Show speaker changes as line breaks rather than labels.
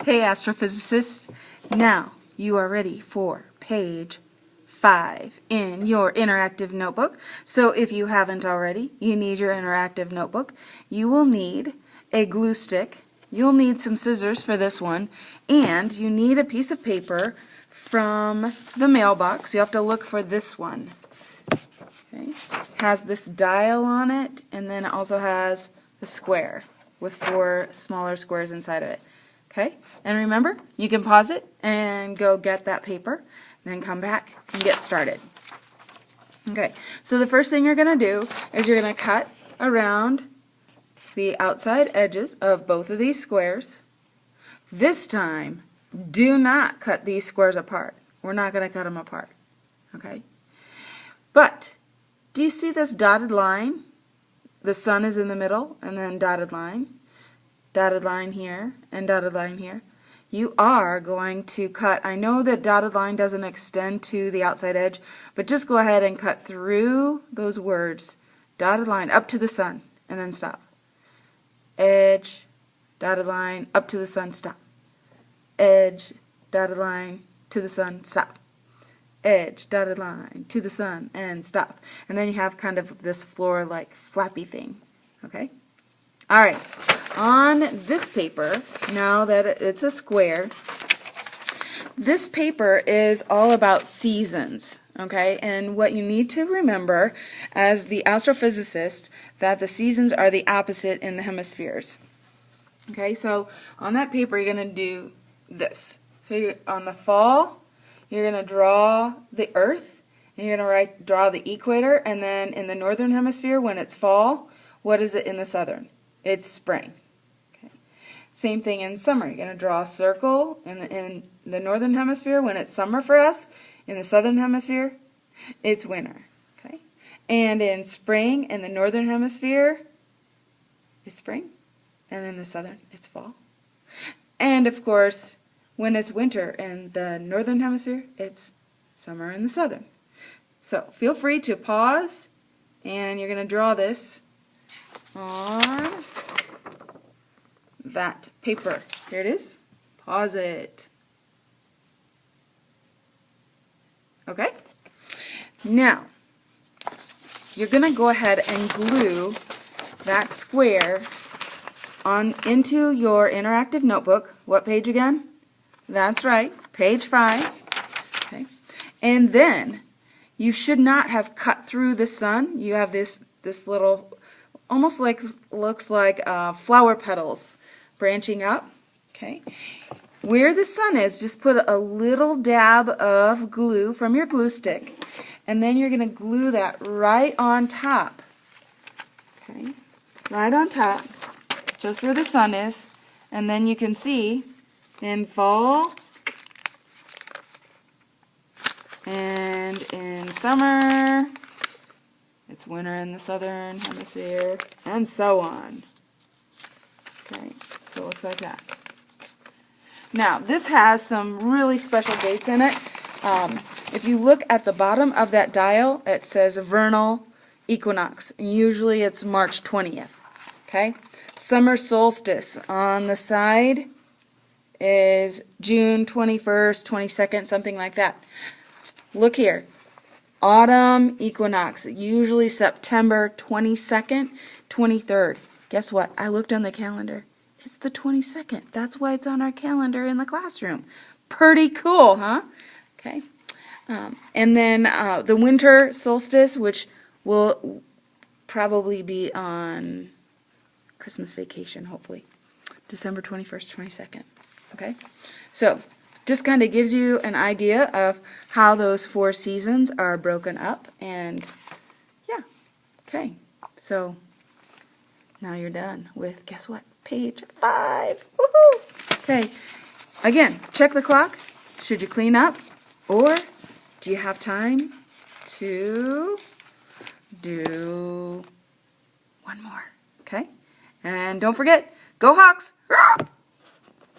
Hey Astrophysicist, now you are ready for page 5 in your interactive notebook. So if you haven't already, you need your interactive notebook. You will need a glue stick, you'll need some scissors for this one, and you need a piece of paper from the mailbox. You have to look for this one. Okay. Has this dial on it, and then it also has a square with 4 smaller squares inside of it. Okay, and remember, you can pause it and go get that paper, then come back and get started. Okay, so the first thing you're going to do is you're going to cut around the outside edges of both of these squares. This time, do not cut these squares apart. We're not going to cut them apart. Okay, but do you see this dotted line? The sun is in the middle, and then dotted line here, and dotted line here. You are going to cut, I know that dotted line doesn't extend to the outside edge, but just go ahead and cut through those words, dotted line, up to the sun, and then stop. Edge, dotted line, up to the sun, stop. Edge, dotted line, to the sun, stop. Edge, dotted line, to the sun, and stop. And then you have kind of this floor-like flappy thing, okay? Alright, on this paper, now that it's a square, this paper is all about seasons, okay? And what you need to remember as the astrophysicist, that the seasons are the opposite in the hemispheres. Okay, so on that paper you're going to do this. So on the fall, you're going to draw the Earth, and you're going to draw the equator, and then in the northern hemisphere, when it's fall, what is it in the southern? It's spring. Okay. Same thing in summer. You're going to draw a circle in the northern hemisphere when it's summer for us. In the southern hemisphere, it's winter. Okay. And in spring, in the northern hemisphere, it's spring. And in the southern, it's fall. And of course, when it's winter in the northern hemisphere, it's summer in the southern. So feel free to pause, and you're going to draw this on that paper. Here it is. Pause it. Okay? Now, you're going to go ahead and glue that square into your interactive notebook. What page again? That's right, page 5. Okay? And then, you should not have cut through the sun. You have this little, almost like, looks like flower petals branching up. Okay, where the sun is, just put a little dab of glue from your glue stick, and then you're going to glue that right on top. Okay, right on top, just where the sun is, and then you can see in fall and in summer, it's winter in the southern hemisphere, and so on. Okay, so it looks like that. Now, this has some really special dates in it. If you look at the bottom of that dial, it says vernal equinox. And usually it's March 20th. Okay, summer solstice on the side is June 21st, 22nd, something like that. Look here. Autumn equinox, usually September 22nd, 23rd. Guess what? I looked on the calendar. It's the 22nd. That's why it's on our calendar in the classroom. Pretty cool, huh? Okay. And then the winter solstice, which will probably be on Christmas vacation, hopefully. December 21st, 22nd. Okay? So, just kind of gives you an idea of how those 4 seasons are broken up, and yeah, okay, so now you're done with, guess what, page 5, woohoo! Okay, again, check the clock, should you clean up, or do you have time to do one more, okay, and don't forget, go Hawks!